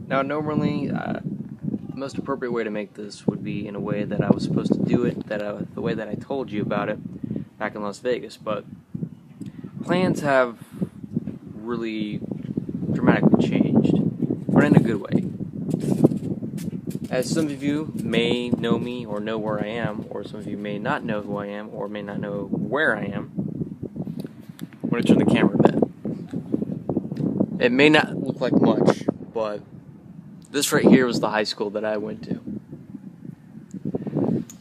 Now normally, the most appropriate way to make this would be in a way that I was supposed to do it, the way that I told you about it back in Las Vegas, but plans have really dramatically changed, but in a good way. As some of you may know me or know where I am, or some of you may not know who I am or may not know where I am, I'm going to turn the camera a bit. It may not look like much, but this right here was the high school that I went to. So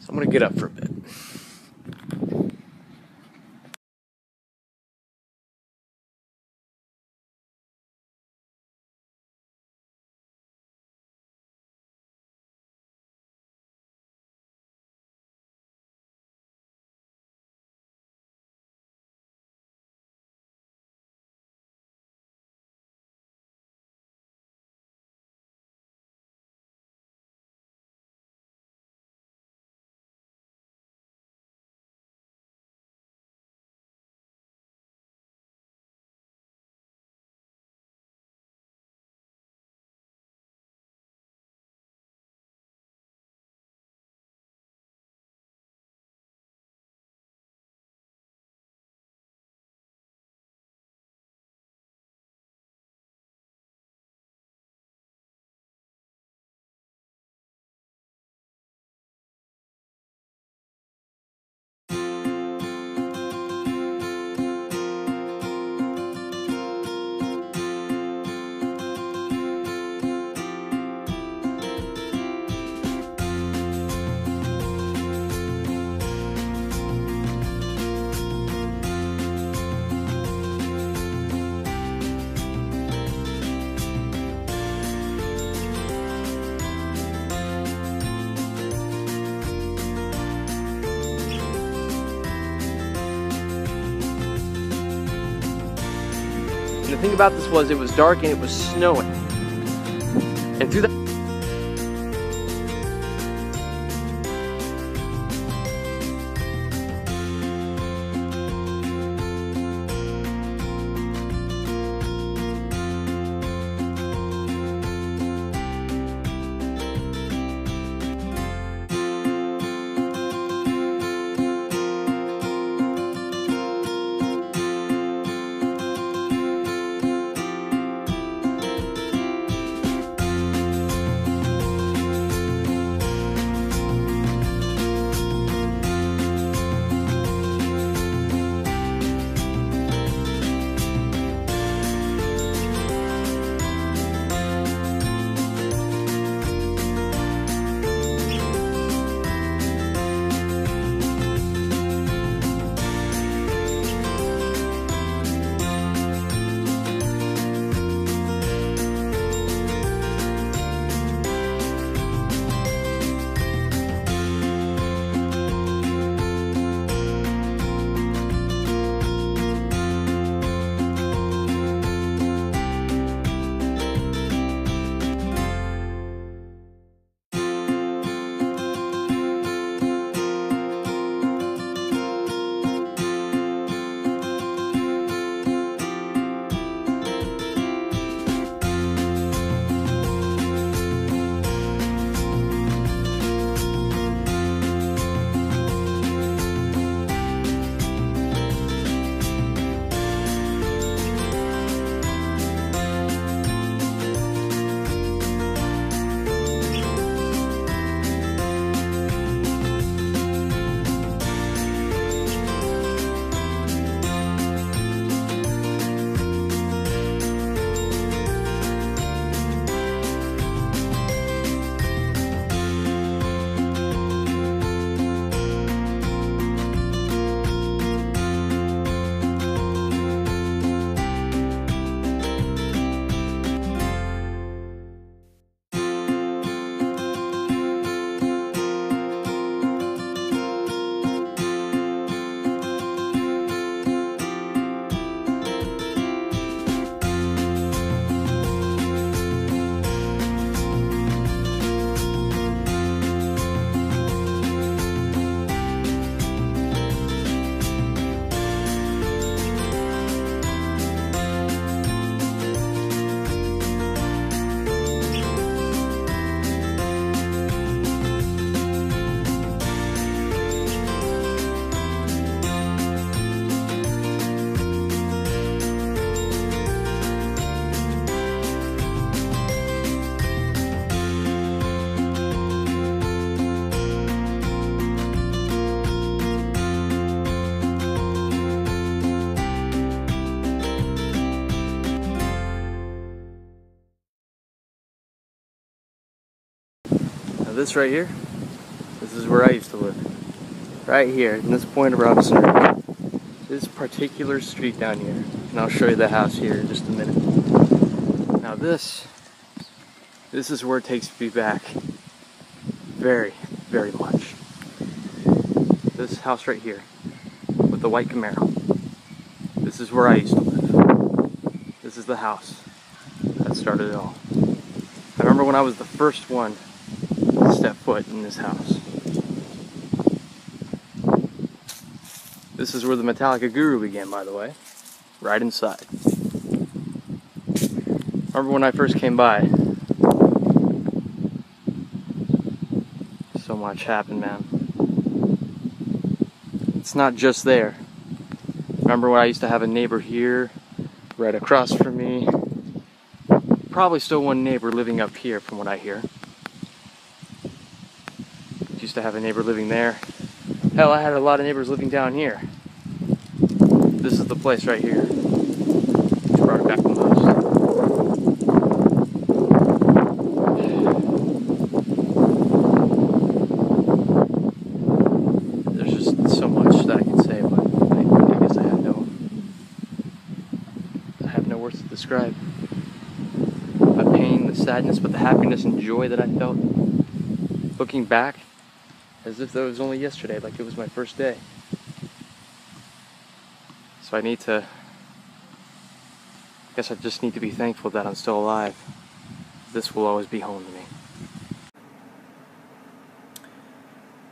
I'm going to get up for a bit. And the thing about this was, it was dark and it was snowing. And through that this right here, this is where I used to live. Right here, in this point of Robinson Road. This particular street down here. And I'll show you the house here in just a minute. Now this is where it takes me back very, very much. This house right here, with the white Camaro. This is where I used to live. This is the house that started it all. I remember when I was the first one to step foot in this house. This is where the Metallica Guru began, by the way. Right inside. Remember when I first came by? So much happened, man. It's not just there. Remember when I used to have a neighbor here, right across from me? Probably still one neighbor living up here, from what I hear. Used to have a neighbor living there. Hell, I had a lot of neighbors living down here. This is the place right here. Which brought it back the most. There's just so much that I can say, but I guess I have no words to describe. The pain, the sadness, but the happiness and joy that I felt looking back, as if that was only yesterday, like it was my first day. So I guess I just need to be thankful that I'm still alive. This will always be home to me.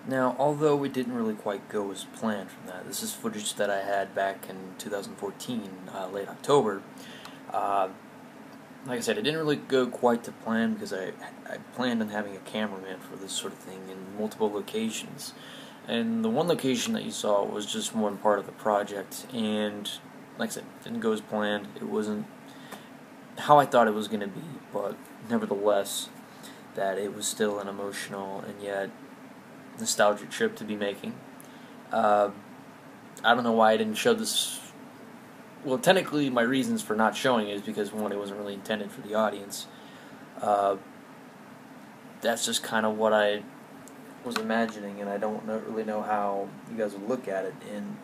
Now, although it didn't really quite go as planned from that, this is footage that I had back in 2014, late October. Like I said, it didn't really go quite to plan because I planned on having a cameraman for this sort of thing in multiple locations. And the one location that you saw was just one part of the project, and like I said, it didn't go as planned. It wasn't how I thought it was going to be, but nevertheless, that it was still an emotional and yet nostalgic trip to be making. I don't know why I didn't show this. Well, technically, my reasons for not showing it is because, one, it wasn't really intended for the audience. That's just kind of what I was imagining, and I don't really know how you guys would look at it. And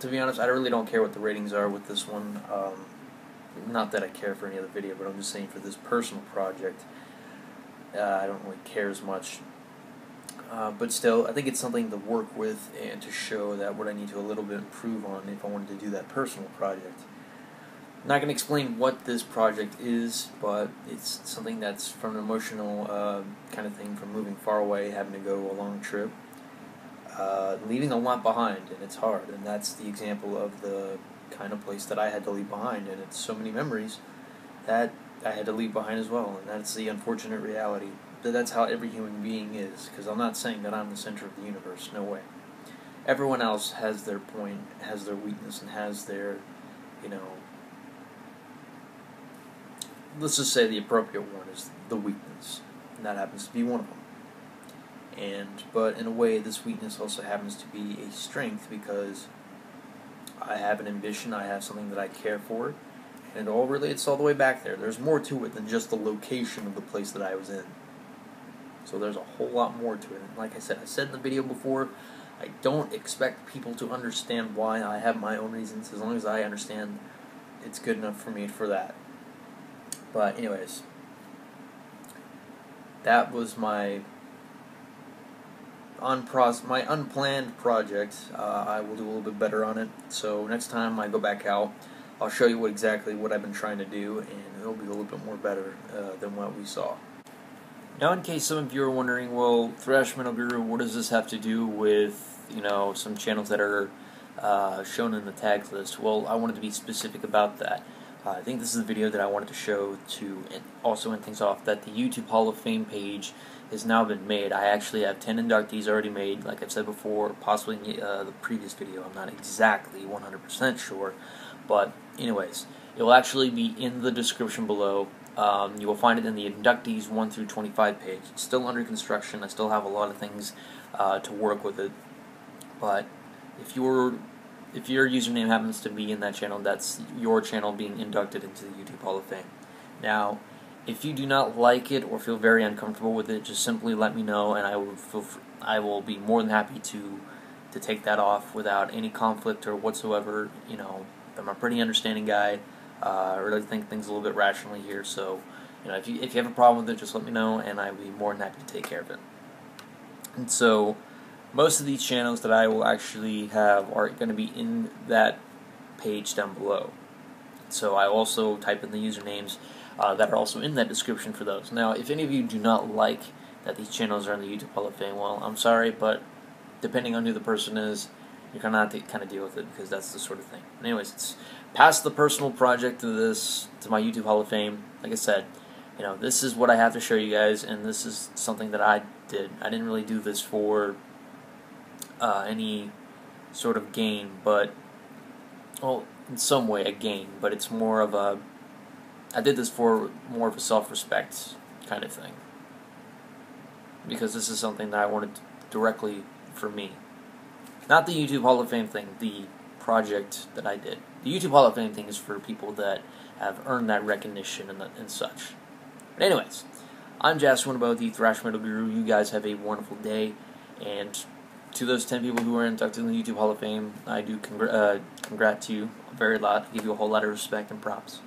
to be honest, I really don't care what the ratings are with this one. Not that I care for any other video, but I'm just saying for this personal project, I don't really care as much. But still, I think it's something to work with and to show that what I need to a little bit improve on if I wanted to do that personal project. I'm not going to explain what this project is, but it's something that's from an emotional kind of thing, from moving far away, having to go a long trip, leaving a lot behind, and it's hard. And that's the example of the kind of place that I had to leave behind, and it's so many memories that I had to leave behind as well, and that's the unfortunate reality. But that's how every human being is, because I'm not saying that I'm the center of the universe, no way. Everyone else has their point, has their weakness, and has their, let's just say the appropriate one is the weakness, and that happens to be one of them. But in a way, this weakness also happens to be a strength, because I have an ambition, I have something that I care for, and it all relates all the way back there. There's more to it than just the location of the place that I was in. So there's a whole lot more to it. And like I said in the video before, I don't expect people to understand why. I have my own reasons. As long as I understand, it's good enough for me for that. But anyways, that was my unplanned project. I will do a little bit better on it. So next time I go back out, I'll show you exactly what I've been trying to do, and it'll be a little bit more better than what we saw. Now, in case some of you are wondering, well, Thrash Metal Guru, what does this have to do with, some channels that are shown in the tags list? Well, I wanted to be specific about that. I think this is the video that I wanted to show to also end things off, that the YouTube Hall of Fame page has now been made. I actually have 10 inductees already made, like I've said before, possibly in the previous video. I'm not exactly 100% sure, but anyways, it will actually be in the description below. You will find it in the inductees 1 through 25 page. It's still under construction. I still have a lot of things to work with it. But if your username happens to be in that channel, that's your channel being inducted into the YouTube Hall of Fame. Now, If you do not like it or feel very uncomfortable with it, just simply let me know, and I will be more than happy to take that off without any conflict or whatsoever. You know, I'm a pretty understanding guy. I really think things a little bit rationally here, so you know, if you have a problem with it, just let me know, and I'll be more than happy to take care of it. And so, most of these channels that I will actually have are going to be in that page down below. So I also type in the usernames that are also in that description for those. Now, if any of you do not like that these channels are in the YouTube Hall of Fame, well, I'm sorry, but depending on who the person is, you're going to have to kind of deal with it, because that's the sort of thing. Anyways, it's past the personal project to my YouTube Hall of Fame. Like I said, you know, this is what I have to show you guys, and this is something that I did. I didn't really do this for any sort of gain, but, well, in some way a gain, but it's more of a, I did this for more of a self-respect kind of thing, because this is something that I wanted directly for me. Not the YouTube Hall of Fame thing, the project that I did. The YouTube Hall of Fame thing is for people that have earned that recognition and such. But anyways, I'm Jasper Winabo, the Thrash Metal Guru. You guys have a wonderful day, and to those 10 people who are inducted in the YouTube Hall of Fame, I do congrat you very lot, give you a whole lot of respect and props.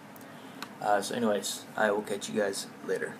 So anyways, I will catch you guys later.